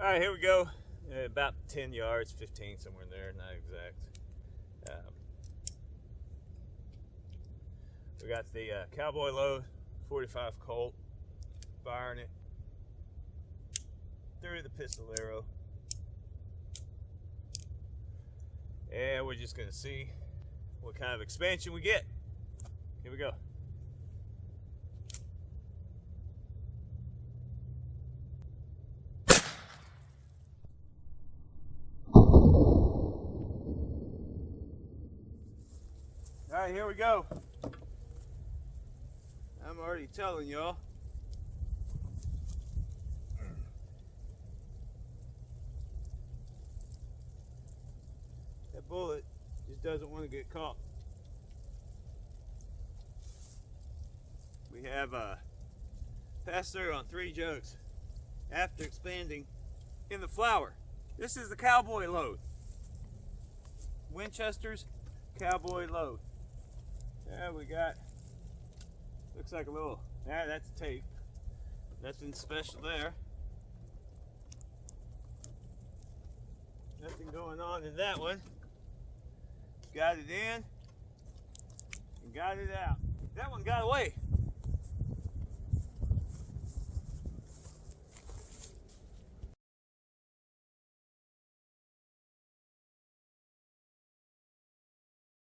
All right, here we go. About 10 yards, 15, somewhere in there, not exact. We got the Cowboy load, 45 Colt, firing it through the pistol arrow. And we're just gonna see what kind of expansion we get. Here we go. All right, here we go. I'm already telling y'all. That bullet just doesn't want to get caught. We have passed through on 3 jugs after expanding in the flour. This is the Cowboy load. Winchester's Cowboy load. Yeah, we got, looks like a little, that's tape. Nothing special there. Nothing going on in that one. Got it in and got it out. That one got away.